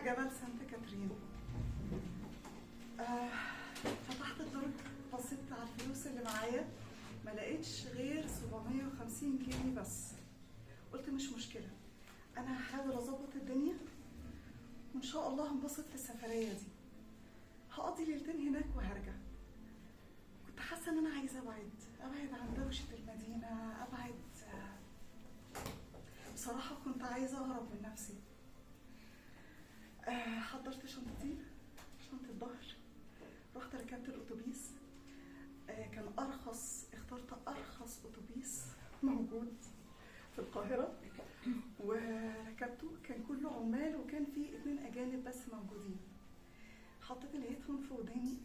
جبل سانت كاترين. فتحت الدرج، بصيت على الفلوس اللي معايا، ما لقيتش غير 750 جنيه بس. قلت مش مشكلة، أنا هحاول أظبط الدنيا وإن شاء الله هنبسط في السفرية دي. هقضي ليلتين هناك وهرجع. كنت حاسة إن أنا عايزة أبعد عن دوشة المدينة، أبعد. بصراحة كنت عايزة أهرب من نفسي. حضرت شنطتي، شنطة ظهر، رحت ركبت الأتوبيس. كان اخترت أرخص أتوبيس موجود في القاهرة وركبته. كان كله عمال وكان فيه 2 أجانب بس موجودين. حطيت الهيدفون في وداني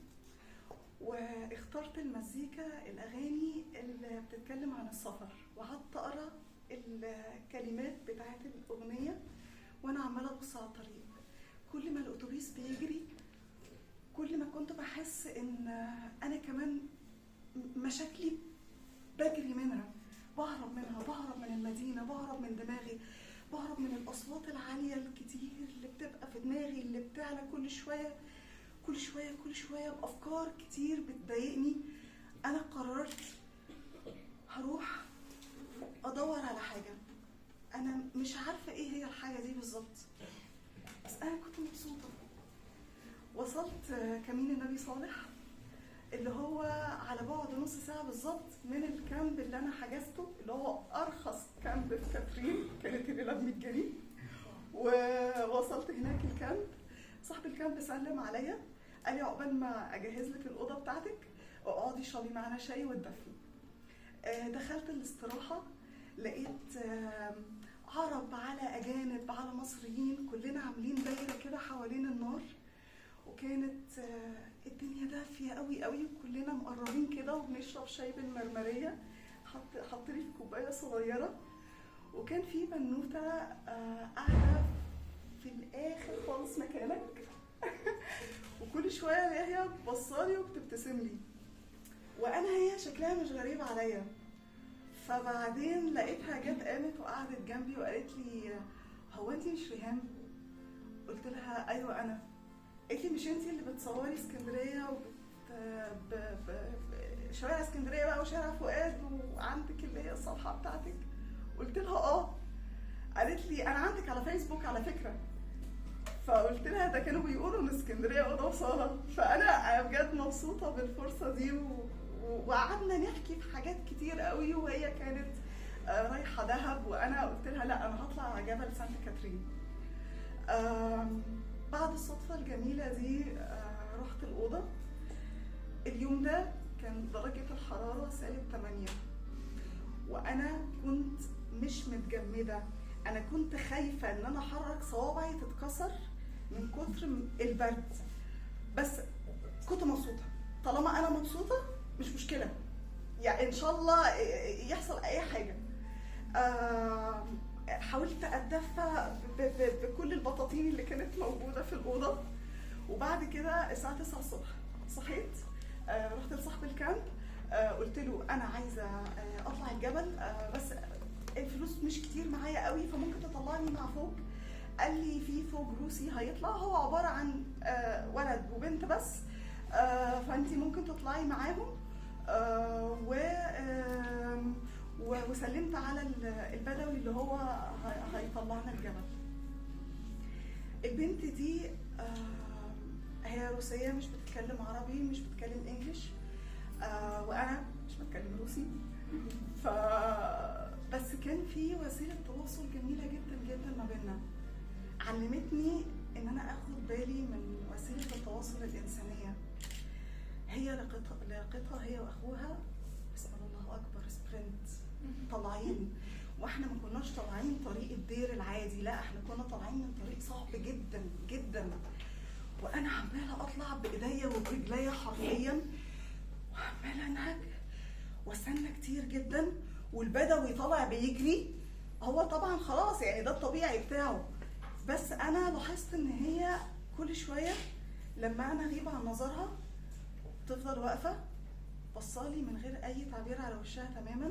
واخترت المزيكا، الأغاني اللي بتتكلم عن السفر، وقعدت أقرأ الكلمات بتاعت الأغنية وأنا عمالة أبص على الطريق. كل ما الأتوبيس بيجري كل ما كنت بحس إن أنا كمان مشاكلي بجري منها، بهرب من المدينة، بهرب من دماغي، بهرب من الأصوات العالية الكتير اللي بتبقى في دماغي، اللي بتعلى كل شوية بأفكار كتير بتضايقني. أنا قررت هروح أدور على حاجة، أنا مش عارفة إيه هي الحاجة دي بالظبط، بس أنا كنت مبسوطة. وصلت كمين النبي صالح اللي هو على بعد نص ساعة بالظبط من الكامب اللي أنا حجزته، اللي هو أرخص كامب في كاترين، كانت الليلة ب 100 جنيه. ووصلت هناك الكامب، صاحب الكامب سلم عليا قال لي عقبال ما أجهز لك الأوضة بتاعتك اقعدي اشربي معانا شاي وتدفي. دخلت الاستراحة لقيت عرب على أجانب على مصريين، كلنا عاملين دايرة كده حوالين النار، وكانت الدنيا دافية قوي قوي، وكلنا مقربين كده وبنشرب شاي بالمرمرية، حط لي في كوباية صغيرة. وكان في بنوتة قاعدة في الآخر خالص مكانك وكل شوية هي بصالي وبتبتسم لي، وأنا هي شكلها مش غريب عليا. فبعدين لقيتها جت قامت وقعدت جنبي وقالت لي هو انتي مش ريهام؟ قلت لها ايوه انا. قالت لي مش انتي اللي بتصوري اسكندريه شوارع اسكندريه بقى وشارع فؤاد وعندك اللي هي الصفحه بتاعتك؟ قلت لها اه. قالت لي انا عندك على فيسبوك على فكره. فقلت لها ده كانوا بيقولوا ان اسكندريه اوضه وصاله. فانا بجد مبسوطه بالفرصه دي وقعدنا نحكي في حاجات كتير قوي، وهي كانت رايحه دهب وانا قلت لها لا انا هطلع على جبل سانت كاترين. بعد الصدفه الجميله دي رحت الاوضه. اليوم ده كان درجه الحراره -8 وانا كنت مش متجمده، انا كنت خايفه ان انا احرك صوابعي تتكسر من كتر البرد، بس كنت مبسوطه. طالما انا مبسوطه مش مشكله، يعني ان شاء الله يحصل اي حاجه. حاولت اتدفى بكل البطاطين اللي كانت موجوده في الاوضه. وبعد كده الساعه 9 الصبح صحيت، رحت لصاحب الكامب، قلت له انا عايزه اطلع الجبل، بس الفلوس مش كتير معايا قوي، فممكن تطلعني مع فوق. قال لي في فوق روسي هيطلع، هو عباره عن ولد وبنت بس، فانتي ممكن تطلعي معاهم. وسلمت على البدوي اللي هو هيطلعنا الجبل. البنت دي هي روسية، مش بتتكلم عربي، مش بتتكلم انجليش، وانا مش بتكلم روسي. بس كان في وسيلة تواصل جميلة جدا جدا ما بيننا، علمتني ان انا اخد بالي من وسيلة التواصل الانسانية. هي لقيتها هي واخوها، بسم الله اكبر، سبرنت طالعين، واحنا ما كناش طالعين طريق الدير العادي، لا احنا كنا طالعين من طريق صعب جدا جدا، وانا عماله اطلع بايديا وبرجليا حرفيا، وعماله انهج واستنى كتير جدا، والبدوي طالع بيجري. هو طبعا خلاص يعني ده الطبيعي بتاعه، بس انا لاحظت ان هي كل شويه لما انا اغيب عن نظرها تفضل واقفه بصالي من غير اي تعبير على وشها تماما.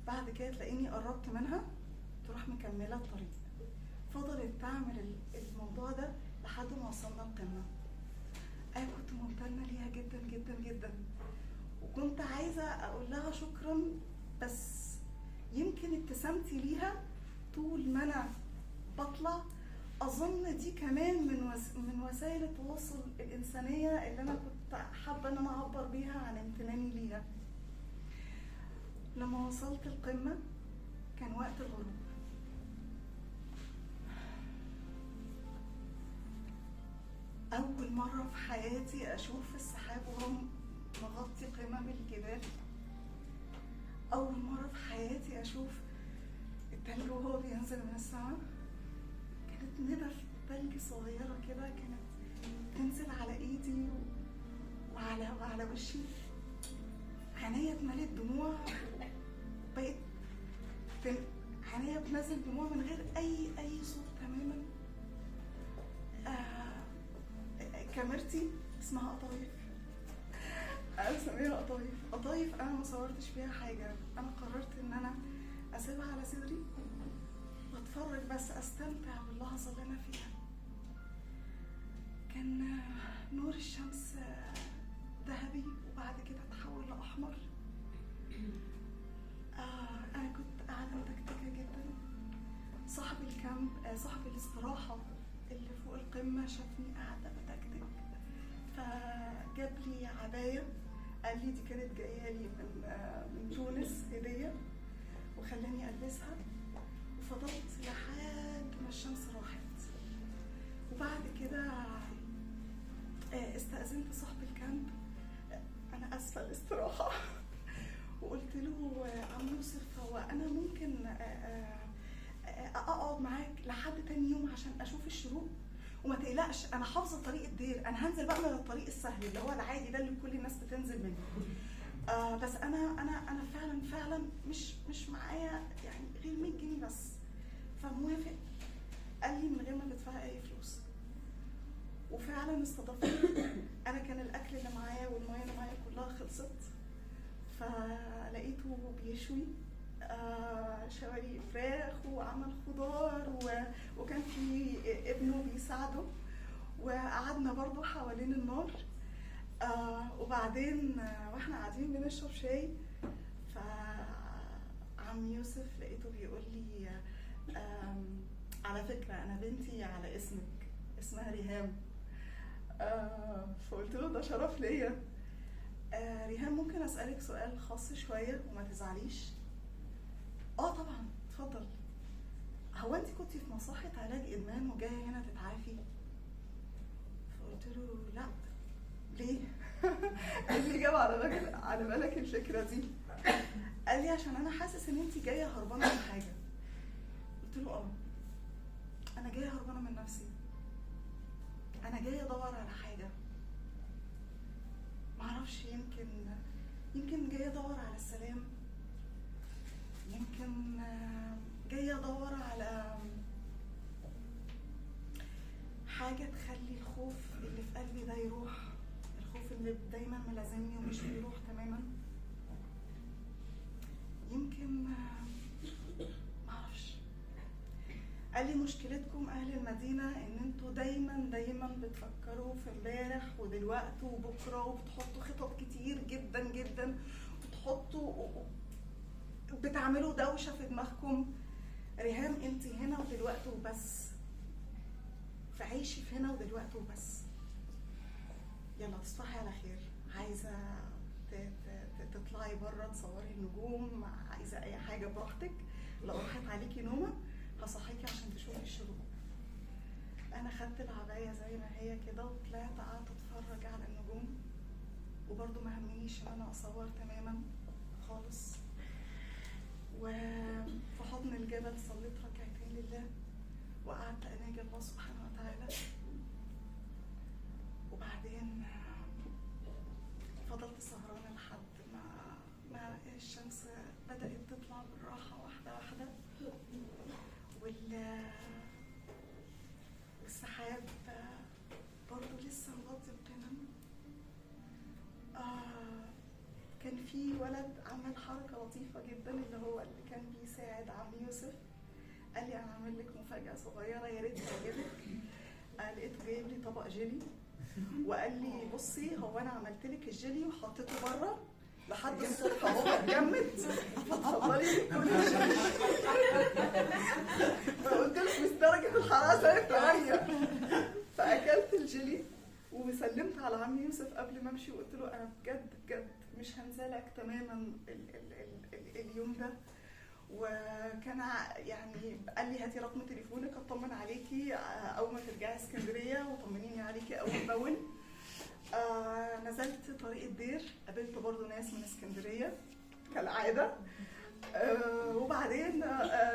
بعد كده تلاقيني قربت منها تروح مكمله الطريق. فضلت تعمل الموضوع ده وصلنا القمة. أنا كنت ممتنة ليها جدا جدا جدا، وكنت عايزة أقول لها شكرا، بس يمكن ابتسامتي ليها طول ما أنا بطلع أظن دي كمان من وسائل التواصل الإنسانية اللي أنا كنت حابة إن أنا أعبر بيها عن امتناني ليها. لما وصلت القمة كان وقت الغروب. أول مرة في حياتي أشوف السحاب وهو مغطي قمم الجبال. أول مرة في حياتي أشوف التلج وهو بينزل من السماء. كانت ندف تلج صغيرة كده كانت تنزل على إيدي وعلى وشي. عينيا اتملت دموع، بقيت عينيا بتنزل دموع من غير أي صوت تماما. كاميرتي اسمها قطايف، انا بسميها قطايف. انا ما صورتش فيها حاجه، انا قررت ان انا اسيبها على صدري واتفرج بس، استمتع باللحظه اللي انا فيها. كان نور الشمس ذهبي وبعد كده تحول لاحمر. انا كنت قاعده متكتكه جدا. صاحب الكامب، صاحب الاستراحه اللي فوق القمه شافني قاعده بتكتك، فجاب لي عبايه، قال لي دي كانت جايه لي من تونس هديه، وخلاني البسها. وفضلت لحد ما الشمس راحت. وبعد كده استأذنت صاحب الكامب، انا اسفه الاستراحه، وقلت له عم يوسف هو انا ممكن اقعد معاك لحد تاني يوم عشان اشوف الشروق؟ وما تقلقش انا حافظه طريق الدير، انا هنزل بقى من الطريق السهل اللي هو العادي ده اللي كل الناس بتنزل منه. بس انا فعلا مش معايا يعني غير 100 جنيه بس. فموافق، قال لي من غير ما تدفعي اي فلوس. وفعلا استضافني. انا كان الاكل اللي معايا والميه اللي معايا كلها خلصت، فلقيته بيشوي شواري فراخ وعمل خضار، وكان في ابنه بيساعده، وقعدنا برضو حوالين النار. وبعدين واحنا قاعدين بنشرب شاي، فعم يوسف لقيته بيقول لي على فكرة انا بنتي على اسمك، اسمها ريهام. فقلت له ده شرف ليا. ريهام ممكن اسألك سؤال خاص شوية وما تزعليش؟ طبعا اتفضل. هو انت كنتي في مصحة علاج ادمان وجاية هنا تتعافي؟ فقلت له لا. ليه؟ قال لي جاب على بالك الفكرة دي؟ قال لي عشان انا حاسس ان انت جاية هربانة من حاجة. قلت له انا جاية هربانة من نفسي، انا جاية ادور على حاجة معرفش، يمكن جاية ادور على السلام، يمكن جاية ادور على حاجة تخلي الخوف اللي في قلبي ده يروح، الخوف اللي دايما ملازمني ومش بيروح تماما. يمكن معرفش. قال لي مشكلتكم اهل المدينة ان انتوا دايما بتفكروا في امبارح ودلوقتي وبكرة، وبتحطوا خطط كتير جدا جدا، بتعملوا دوشة في دماغكم. ريهام انت هنا ودلوقتي وبس، فعيشي في هنا ودلوقتي وبس. يلا تصبحي على خير. عايزة تطلعي بره تصوري النجوم، عايزة اي حاجة براحتك. لو راحت عليكي نومة هصحيكي عشان تشوفي الشروق. انا خدت العباية زي ما هي كده وطلعت قعدت اتفرج على النجوم، وبرضو ما همنيش ان انا اصور تماما خالص. وفي حضن الجبل صليت ركعتين لله وقعدت اناجي الله سبحانه وتعالى. وبعدين فضلت سهرانة لحد ما الشمس بدأت تطلع بالراحة واحدة واحدة، والسحاب برضو لسه مغطي القمم. كان في ولد عمل حركة لطيفة جدا، اللي هو اللي كان بيساعد عم يوسف. قال لي انا هعمل لك مفاجأة صغيرة يا ريت تعجبك. لقيته جايب لي طبق جيلي وقال لي بصي هو انا عملت لك الجيلي وحطيته بره لحد الصبح اهو اتجمد، فتفضلي كلي الجيلي. فقلت له بس درجه الحراره زادت 8. فاكلت الجيلي وسلمت على عمي يوسف قبل ما امشي وقلت له انا بجد بجد مش هنسالك تماما اليوم ده. وكان يعني قال لي هاتي رقم تليفونك اطمن عليكي اول ما ترجعي اسكندريه وطمنيني عليكي اول باول. نزلت طريق الدير، قابلت برضو ناس من اسكندريه كالعاده. وبعدين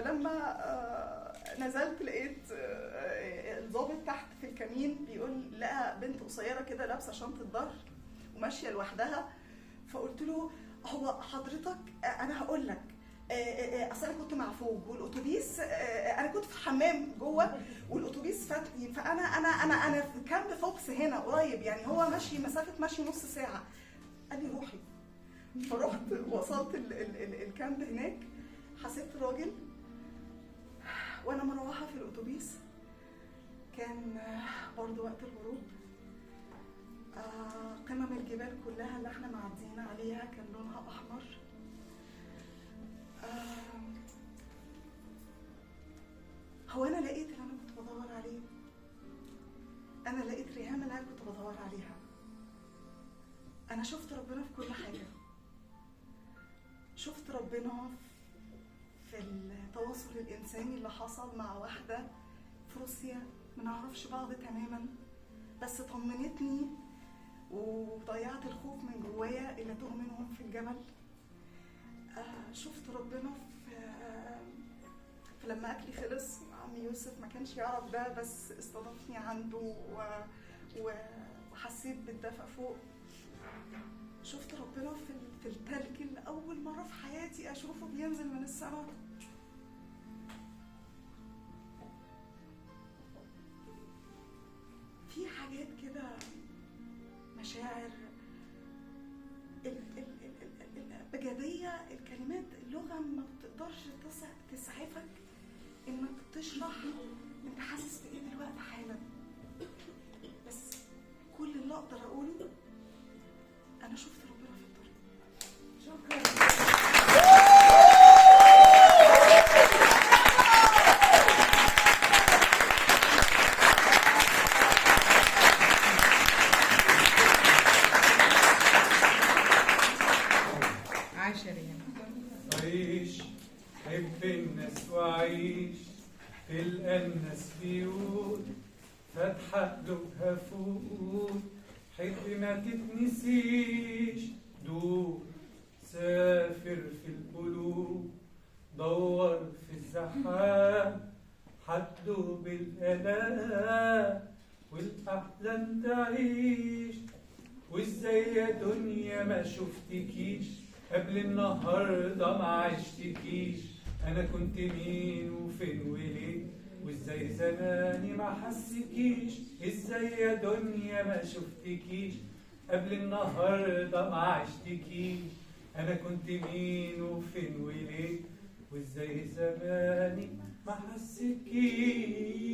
لما نزلت لقيت الضابط تحت في الكمين بيقول لقى بنت قصيره كده لابسه شنطه ظهر وماشيه لوحدها. فقلت له هو حضرتك انا هقول لك اصل انا كنت مع فوق والاتوبيس انا كنت في الحمام جوه والاتوبيس فاتني، فانا انا انا انا في كامب فوكس هنا قريب يعني هو ماشي مسافه ماشي نص ساعه. قال لي روحي. فرحت وصلت الكامب هناك، حسبت راجل وانا مروحه في الاتوبيس. كان برضو وقت الغروب. قمم الجبال كلها اللي احنا معديين عليها كان لونها احمر. هو انا لقيت اللي انا كنت بدور عليه، انا لقيت ريهام اللي انا كنت بدور عليها. انا شفت ربنا في كل حاجه، شفت ربنا في التواصل الانساني اللي حصل مع واحده في روسيا ما نعرفش بعض تماما بس طمنتني وضيعت الخوف من جوايا اللي تؤمنهم في الجبل. شفت ربنا في لما اكلي خلص عمي يوسف ما كانش يعرف ده بس استضافني عنده وحسيت بالدفء فوق. شفت ربنا في التلج اللي اول مره في حياتي اشوفه بينزل من السماء. في حاجات كده مشاعر الابجديه، الكلمات اللغه ما بتقدرش تسعفك انك تشرح انت حاسس بايه دلوقتي حالا. بس كل اللي اقدر اقوله انا شفت ربنا في الطريق. شكرا. عيش حب الناس وعيش تلقى الناس بيقول فاتحة قلوبها فوق حب ما تتنسيش دوق سافر في القلوب دور في الزحام هتدوب الآلام والأحلام تعيش. وازاي يا دنيا ما شفتكيش قبل النهارده ما عشتكيش انا كنت مين وفين وليه وازاي زماني ما حسكيش. ازاي يا دنيا ما شفتكيش قبل النهارده ما عشتكيش انا كنت مين وفين وليه وازاي زماني ما حسكيش.